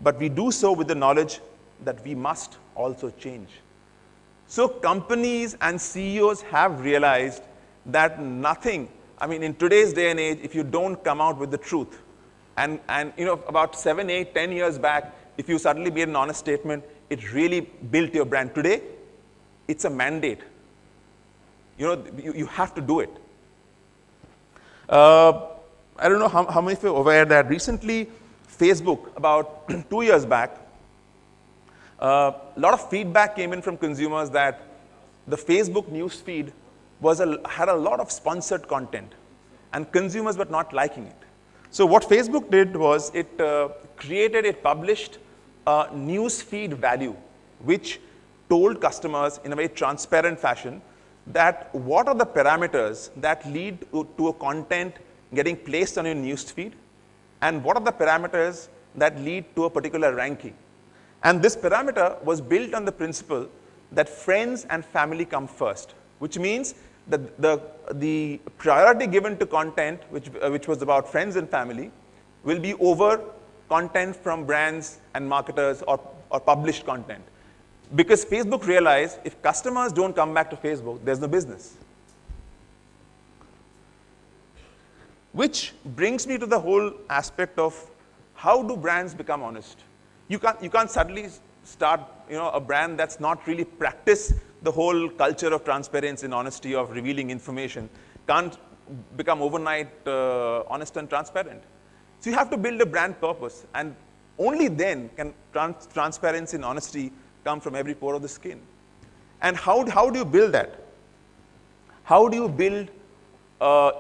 but we do so with the knowledge that we must also change. So companies and CEOs have realized that nothing, I mean, in today's day and age, if you don't come out with the truth, and you know, about 7, 8, 10 years back, if you suddenly made an honest statement, it really built your brand. Today, it's a mandate. You know, you have to do it. I don't know how many of you are aware that recently, Facebook, about 2 years back, a lot of feedback came in from consumers that the Facebook news feed had a lot of sponsored content, and consumers were not liking it. So what Facebook did was it published a news feed value, which told customers in a very transparent fashion that what are the parameters that lead to a content getting placed on your news feed, and what are the parameters that lead to a particular ranking. And this parameter was built on the principle that friends and family come first, which means that the priority given to content, which was about friends and family, will be over content from brands and marketers or published content. Because Facebook realized if customers don't come back to Facebook, there's no business. Which brings me to the whole aspect of how do brands become honest? You can't suddenly start, you know, a brand that's not really practiced the whole culture of transparency and honesty, of revealing information, can't become overnight honest and transparent. So you have to build a brand purpose, and only then can transparency and honesty come from every pore of the skin. And how do you build that? How do you build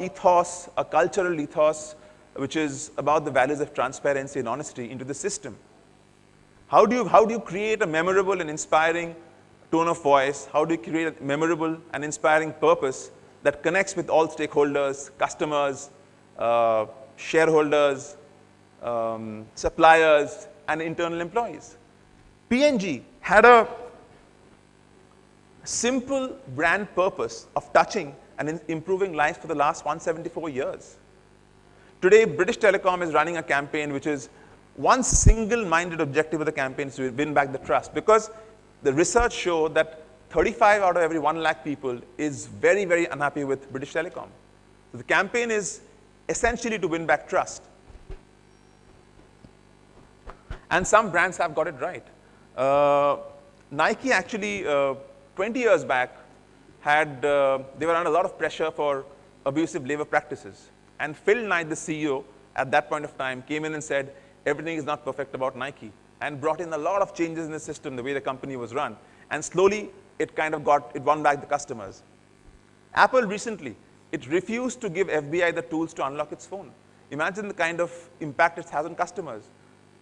ethos, a cultural ethos, which is about the values of transparency and honesty into the system? How do you create a memorable and inspiring tone of voice? How do you create a memorable and inspiring purpose that connects with all stakeholders, customers, shareholders, suppliers, and internal employees? P&G had a simple brand purpose of touching and improving lives for the last 174 years. Today, British Telecom is running a campaign which is one single-minded objective of the campaign is to win back the trust, because the research showed that 35 out of every 1 lakh people is very, very unhappy with British Telecom. So the campaign is essentially to win back trust. And some brands have got it right. Nike actually, 20 years back, they were under a lot of pressure for abusive labor practices. And Phil Knight, the CEO, at that point of time, came in and said, everything is not perfect about Nike, and brought in a lot of changes in the system, the way the company was run. And slowly, it won back the customers. Apple recently, it refused to give FBI the tools to unlock its phone. Imagine the kind of impact it has on customers.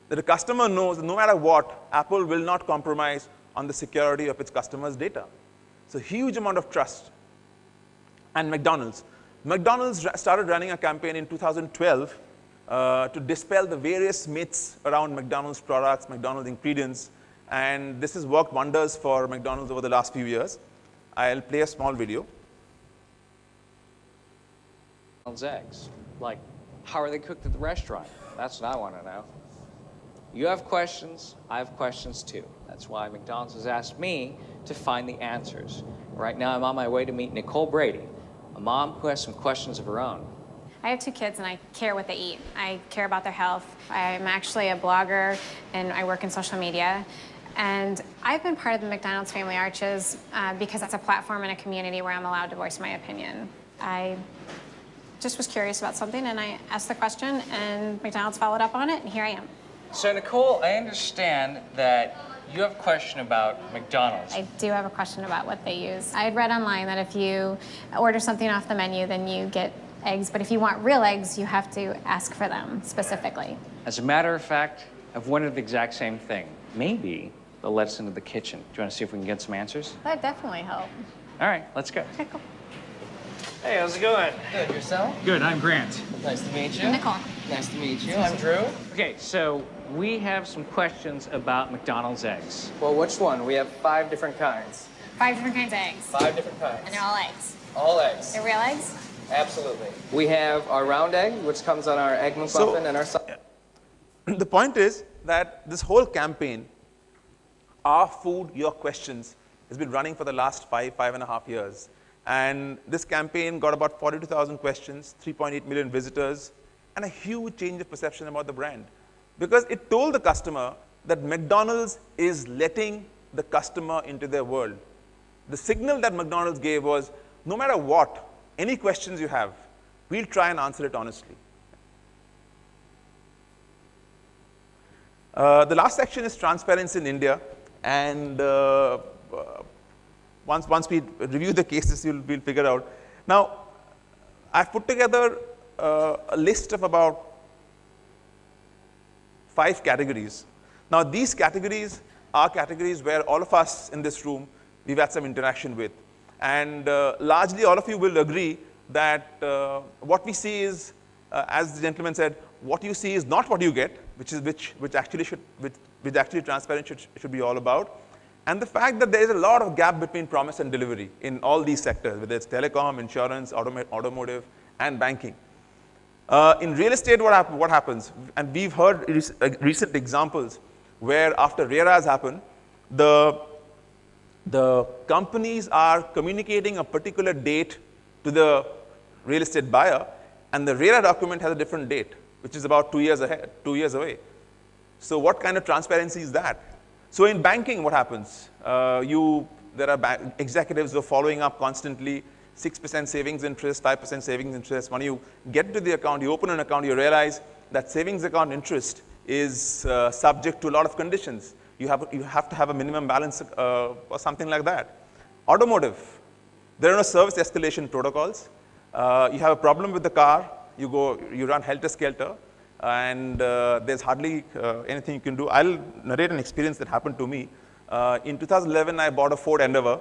That the customer knows that no matter what, Apple will not compromise on the security of its customers' data. So huge amount of trust. And McDonald's. McDonald's started running a campaign in 2012 to dispel the various myths around McDonald's products, McDonald's ingredients, and this has worked wonders for McDonald's over the last few years. I'll play a small video. McDonald's eggs, like, how are they cooked at the restaurant? That's what I want to know. You have questions, I have questions too. That's why McDonald's has asked me to find the answers. Right now I'm on my way to meet Nicole Brady, a mom who has some questions of her own. I have 2 kids and I care what they eat. I care about their health. I'm actually a blogger and I work in social media. And I've been part of the McDonald's Family Arches because that's a platform and a community where I'm allowed to voice my opinion. I just was curious about something and I asked the question and McDonald's followed up on it and here I am. So Nicole, I understand that you have a question about McDonald's. I do have a question about what they use. I had read online that if you order something off the menu, then you get eggs, but if you want real eggs, you have to ask for them specifically. As a matter of fact, I've wondered the exact same thing. Maybe they'll let us into the kitchen. Do you want to see if we can get some answers? That'd definitely help. All right, let's go. Okay, cool. Hey, how's it going? Good, yourself? Good, I'm Grant. Nice to meet you. Nicole. Nice to meet you. I'm Drew. Okay, so we have some questions about McDonald's eggs. Well, which one? We have 5 different kinds. 5 different kinds of eggs. 5 different kinds. And they're all eggs. All eggs. They're real eggs? Absolutely. We have our round egg, which comes on our egg McMuffin and our... the point is that this whole campaign, Our Food, Your Questions, has been running for the last 5.5 years. And this campaign got about 42,000 questions, 3.8 million visitors, and a huge change of perception about the brand. Because it told the customer that McDonald's is letting the customer into their world. The signal that McDonald's gave was, no matter what, any questions you have, we'll try and answer it honestly. The last section is transparency in India. And once we review the cases, we'll figure out. Now, I've put together a list of about 5 categories. Now, these categories are categories where all of us in this room, we've had some interaction with. And largely, all of you will agree that what we see is, as the gentleman said, what you see is not what you get, which actually transparency should be all about. And the fact that there is a lot of gap between promise and delivery in all these sectors, whether it's telecom, insurance, automotive, and banking. In real estate, what happens? And we've heard recent examples where after RERAs happen, the companies are communicating a particular date to the real estate buyer, and the RERA document has a different date, which is about 2 years ahead, 2 years away. So what kind of transparency is that? So in banking, what happens? There are executives who are following up constantly, 6% savings interest, 5% savings interest. When you get to the account, you open an account, you realize that savings account interest is subject to a lot of conditions. You have to have a minimum balance or something like that. Automotive, there are no service escalation protocols. You have a problem with the car, you run helter-skelter, and there's hardly anything you can do. I'll narrate an experience that happened to me. In 2011, I bought a Ford Endeavor,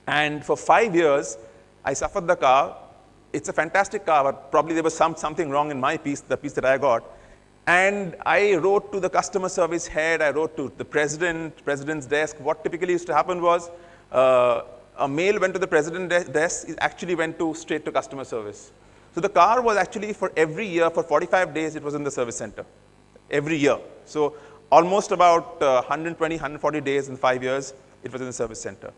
and for 5 years, I suffered the car. It's a fantastic car, but probably there was something wrong in my piece, the piece that I got. And I wrote to the customer service head, I wrote to the president's desk. What typically used to happen was a mail went to the president's desk, it actually went straight to customer service. So the car was actually for every year, for 45 days, it was in the service center, every year. So almost about 120, 140 days in 5 years, it was in the service center.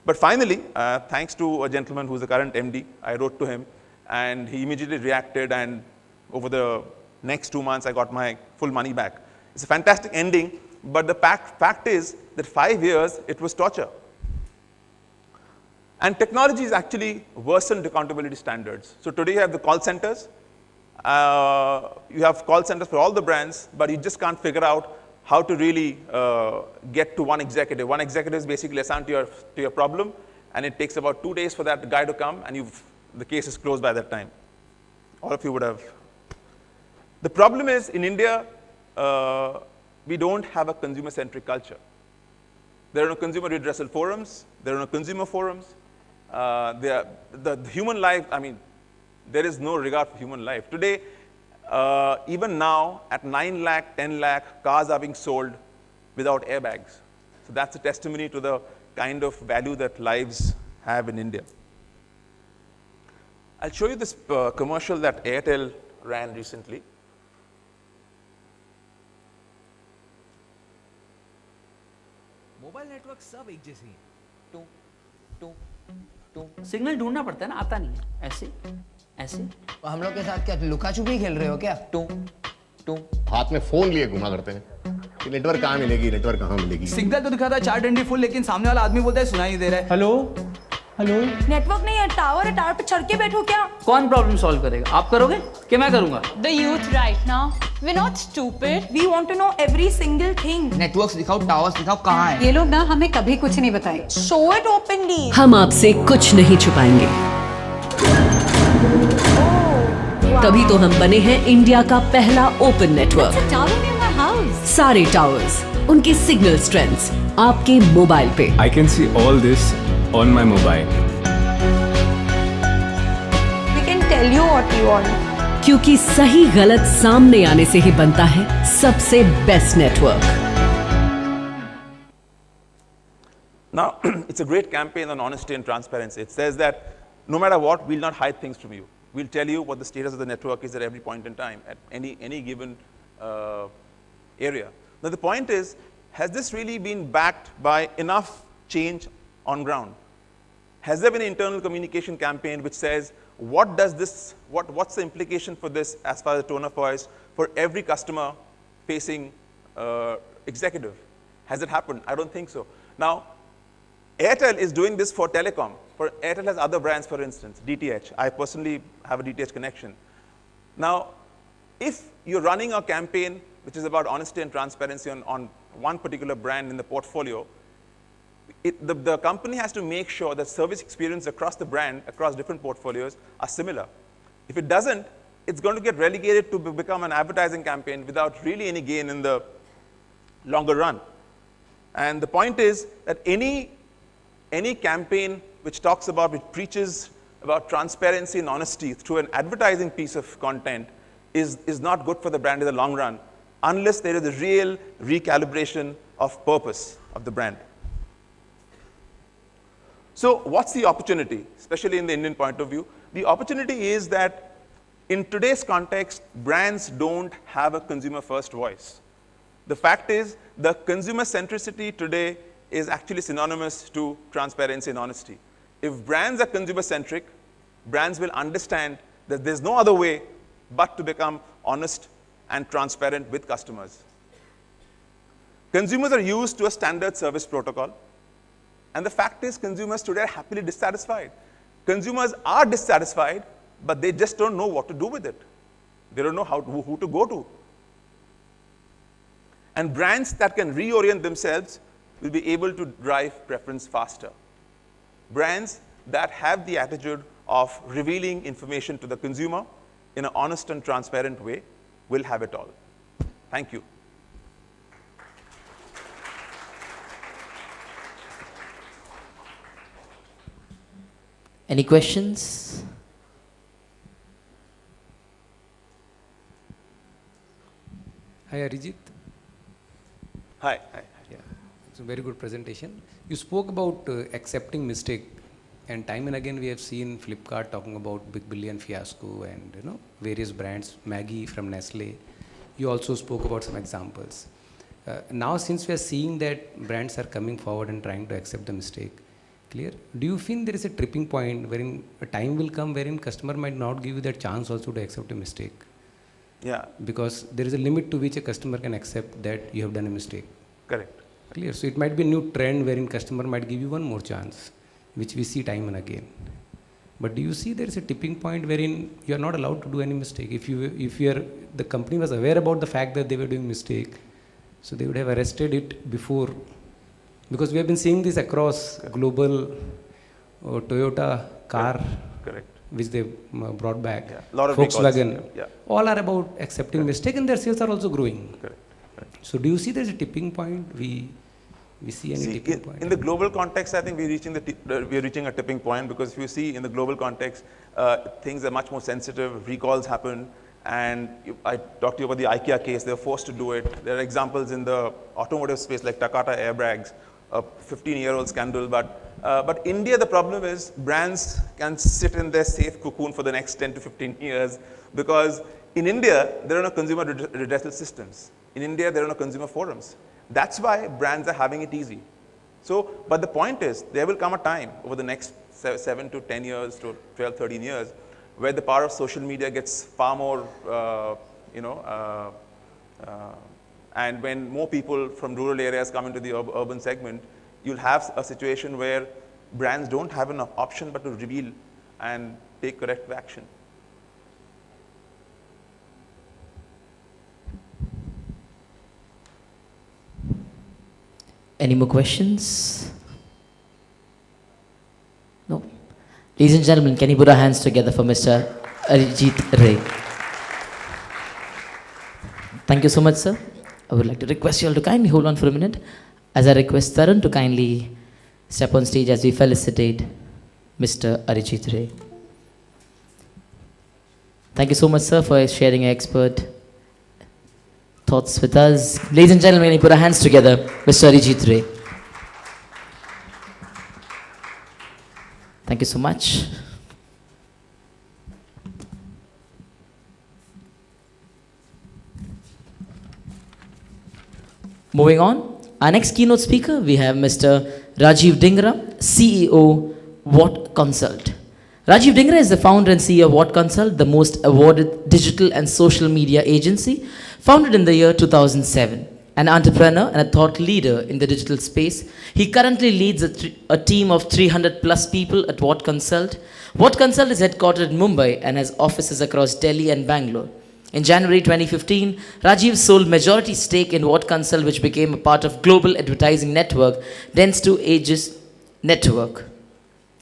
But finally, thanks to a gentleman who's the current MD, I wrote to him, and he immediately reacted, and over the next 2 months, I got my full money back. It's a fantastic ending, but the fact is that 5 years, it was torture. And technology has actually worsened accountability standards. So today you have the call centers. You have call centers for all the brands, but you just can't figure out how to really get to one executive. One executive is basically assigned to your problem, and it takes about 2 days for that guy to come, and the case is closed by that time. All of you would have. The problem is, in India, we don't have a consumer-centric culture. There are no consumer redressal forums. There are no consumer forums. The human life, I mean, there is no regard for human life. Today, even now, at 9 lakh, 10 lakh, cars are being sold without airbags. So that's a testimony to the kind of value that lives have in India. I'll show you this commercial that Airtel ran recently. Mobile network सब एक जैसे हैं। Signal ढूंढना पड़ता है ना, आता नहीं है। ऐसे ऐसे हम लोग के साथ क्या लुका छुपी खेल रहे हो क्या? हाथ में फोन लिए घुमा करते हैं कि नेटवर्क कहाँ मिलेगी, नेटवर्क कहाँ मिलेगी। सिग्नल तो दिखाता है 4 डंडी फुल, लेकिन सामने वाला आदमी बोलता है सुनाई नहीं दे रहा है। हेलो हेलो, नेटवर्क नहीं है, टावर है, टावर पे चढ़ के बैठो क्या? कौन प्रॉब्लम सॉल्व करेगा? आप करोगे कि मैं करूंगा? The youth right now, we're not stupid. We want to know every single thing. Networks दिखाओ, टावर्स दिखाओ, कहाँ है? ये लोग ना हमें कभी कुछ नहीं बताए। Show it openly. हम आपसे कुछ नहीं छुपाएंगे। तभी तो हम बने हैं इंडिया का पहला ओपन नेटवर्क। सारे टावर्स, उनके सिग्नल स्ट्रेंथ्स आपके मोबाइल पे। I can see all this on my mobile. We can tell you what we want. क्योंकि सही गलत सामने आने से ही बनता है सबसे best network. Now, it's a great campaign on honesty and transparency. It says that no matter what, we'll not hide things from you. We'll tell you what the status of the network is at every point in time, at any given area. Now the point is, has this really been backed by enough change on ground? Has there been an internal communication campaign which says, what does this, what's the implication for this as far as the tone of voice for every customer facing executive? Has it happened? I don't think so. Now, Airtel is doing this for telecom. Airtel has other brands, for instance, DTH. I personally have a DTH connection. Now, if you're running a campaign which is about honesty and transparency on one particular brand in the portfolio, the company has to make sure that service experience across the brand, across different portfolios, are similar. If it doesn't, it's going to get relegated to become an advertising campaign without really any gain in the longer run. And the point is that any campaign which talks about, which preaches about transparency and honesty through an advertising piece of content is not good for the brand in the long run, unless there is a real recalibration of purpose of the brand. So what's the opportunity, especially in the Indian point of view? The opportunity is that in today's context, brands don't have a consumer-first voice. The fact is, the consumer centricity today is actually synonymous to transparency and honesty. If brands are consumer-centric, brands will understand that there's no other way but to become honest and transparent with customers. Consumers are used to a standard service protocol. And the fact is, consumers today are happily dissatisfied. Consumers are dissatisfied, but they just don't know what to do with it. They don't know who to go to. And brands that can reorient themselves will be able to drive preference faster. Brands that have the attitude of revealing information to the consumer in an honest and transparent way will have it all. Thank you. Any questions? Hi, Arijit. Hi. Yeah, it's a very good presentation. You spoke about accepting mistake, and time and again we have seen Flipkart talking about Big Billion fiasco and various brands, Maggie from Nestle. You also spoke about some examples. Now, since we are seeing that brands are coming forward and trying to accept the mistake, clear? Do you feel there is a tripping point wherein a time will come wherein customer might not give you that chance also to accept a mistake? Yeah. Because there is a limit to which a customer can accept that you have done a mistake. Correct. Clear. So it might be a new trend wherein customer might give you one more chance, which we see time and again. But do you see there is a tipping point wherein you are not allowed to do any mistake? If the company was aware about the fact that they were doing mistake, so they would have arrested it before. Because we have been seeing this across global Toyota car, correct, which they brought back, lot of Volkswagen, yeah. All are about accepting mistake and their sales are also growing. Correct. So do you see there is a tipping point? We see any tipping point? In the global context, I think we're reaching a tipping point, because if you see in the global context, things are much more sensitive, recalls happen, and I talked to you about the IKEA case, they were forced to do it. There are examples in the automotive space like Takata airbags, a 15-year-old scandal, but India, the problem is brands can sit in their safe cocoon for the next 10 to 15 years, because in India, there are no consumer redressal systems. In India, there are no consumer forums. That's why brands are having it easy. So, but the point is, there will come a time over the next 7 to 10 years to 12, 13 years, where the power of social media gets far more, and when more people from rural areas come into the urban segment, you'll have a situation where brands don't have an option but to reveal and take corrective action. Any more questions? No. Ladies and gentlemen, can you put our hands together for Mr. Arijit Ray? Thank you so much, sir. I would like to request you all to kindly hold on for a minute, as I request Tarun to kindly step on stage as we felicitate Mr. Arijit Ray. Thank you so much, sir, for sharing your expert thoughts with us. Ladies and gentlemen, can you put our hands together, Mr. Arijit Ray. Thank you so much. Moving on, our next keynote speaker, we have Mr. Rajiv Dhingra, CEO, What Consult. Rajiv Dhingra is the founder and CEO of What Consult, the most awarded digital and social media agency, founded in the year 2007. An entrepreneur and a thought leader in the digital space, he currently leads a team of 300 plus people at What Consult. What Consult is headquartered in Mumbai and has offices across Delhi and Bangalore. In January 2015, Rajiv sold majority stake in What Consult, which became a part of global advertising network, Dens to Aegis Network.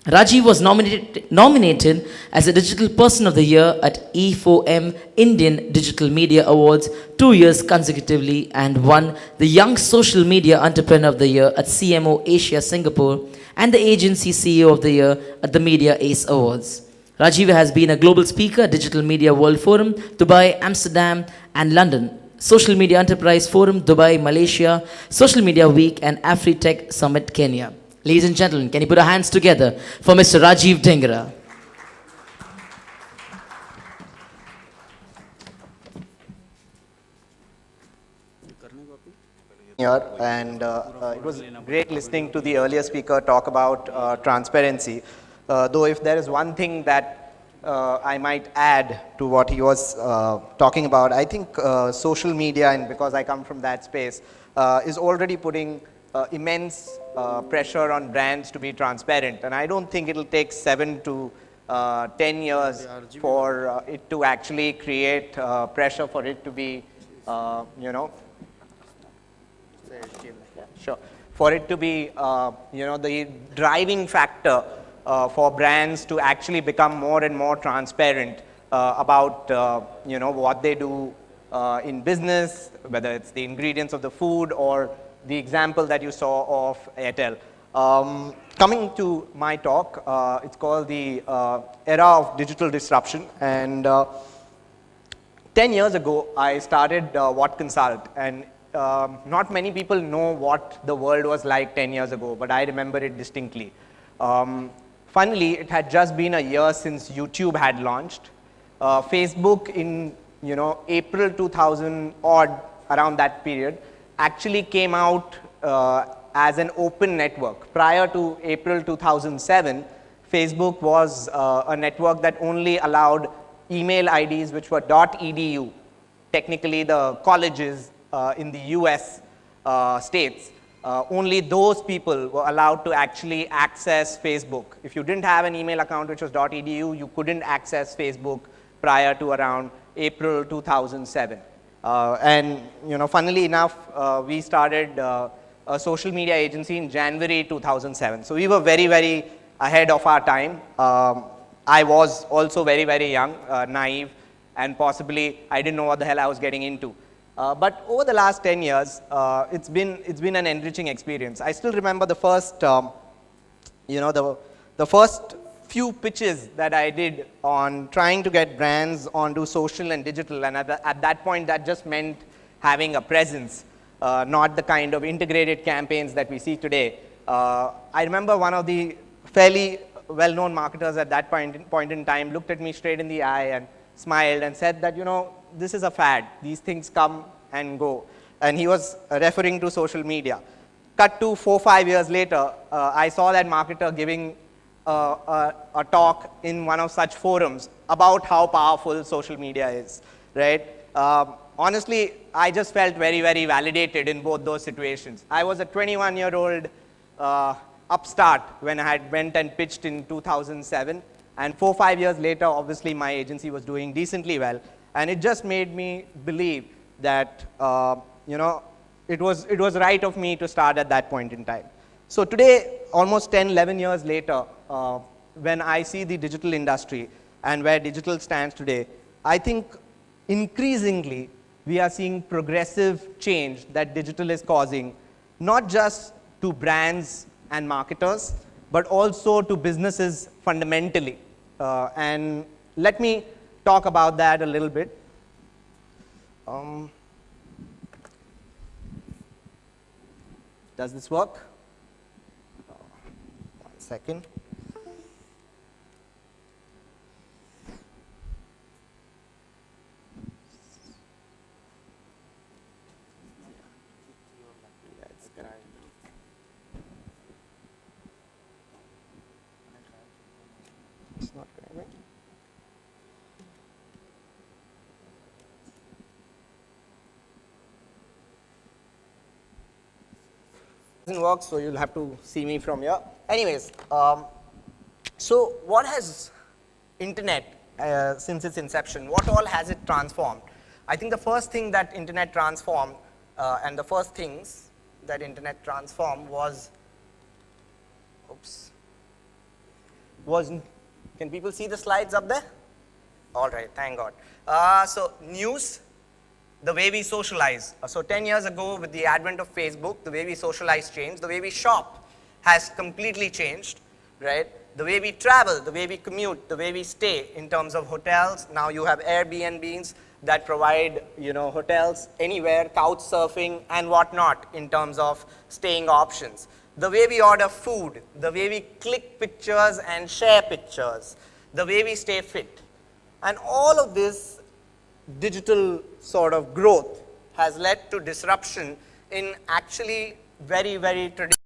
Rajiv was nominated as a Digital Person of the Year at E4M Indian Digital Media Awards 2 years consecutively and won the Young Social Media Entrepreneur of the Year at CMO Asia Singapore and the Agency CEO of the Year at the Media Ace Awards. Rajiv has been a global speaker at Digital Media World Forum, Dubai, Amsterdam, and London, Social Media Enterprise Forum, Dubai, Malaysia, Social Media Week, and AfriTech Summit, Kenya. Ladies and gentlemen, can you put our hands together for Mr. Rajiv Dhingra? Here, and it was great listening to the earlier speaker talk about transparency. Though if there is one thing that I might add to what he was talking about, I think social media, and because I come from that space, is already putting immense pressure on brands to be transparent. And I don't think it'll take 7 to 10 years for it to actually create pressure for it to be, for it to be, the driving factor for brands to actually become more and more transparent about, what they do in business, whether it's the ingredients of the food or the example that you saw of Airtel. Coming to my talk, it's called the Era of Digital Disruption. And 10 years ago, I started What Consult. And not many people know what the world was like 10 years ago, but I remember it distinctly. Funnily, it had just been a year since YouTube had launched. Facebook in April 2000 odd, around that period, actually came out as an open network. Prior to April 2007, Facebook was a network that only allowed email IDs which were .edu, technically the colleges in the US states. Only those people were allowed to actually access Facebook. If you didn't have an email account which was .edu, you couldn't access Facebook prior to around April 2007. And funnily enough, we started a social media agency in January 2007. So we were very, very ahead of our time. I was also very, very young, naive, and possibly I didn't know what the hell I was getting into. But over the last 10 years, it's been an enriching experience. I still remember the first, the first few pitches that I did on trying to get brands onto social and digital, and at that point that just meant having a presence, not the kind of integrated campaigns that we see today. I remember one of the fairly well-known marketers at that point in time looked at me straight in the eye and smiled and said that, this is a fad, these things come and go. And he was referring to social media. Cut to 4-5 years later, I saw that marketer giving a talk in one of such forums about how powerful social media is, right? Honestly, I just felt very, very validated in both those situations. I was a 21-year-old upstart when I had went and pitched in 2007, and 4-5 years later, obviously my agency was doing decently well, and it just made me believe that it was right of me to start at that point in time. So today, almost 10-11 years later, when I see the digital industry and where digital stands today, I think increasingly we are seeing progressive change that digital is causing, not just to brands and marketers, but also to businesses fundamentally. And let me talk about that a little bit. Does this work? 1 second. Doesn't work, so you'll have to see me from here. Anyways, so what has internet, since its inception, what all has it transformed? I think the first thing that internet transformed, and the first things that internet transformed was, can people see the slides up there? All right, thank God. So news, the way we socialize. So 10 years ago, with the advent of Facebook, the way we socialize changed. The way we shop has completely changed, right? The way we travel, the way we commute, the way we stay in terms of hotels. Now you have Airbnbs that provide, hotels anywhere, couch surfing and whatnot in terms of staying options. The way we order food, the way we click pictures and share pictures, the way we stay fit. And all of this digital sort of growth has led to disruption in actually very, very traditional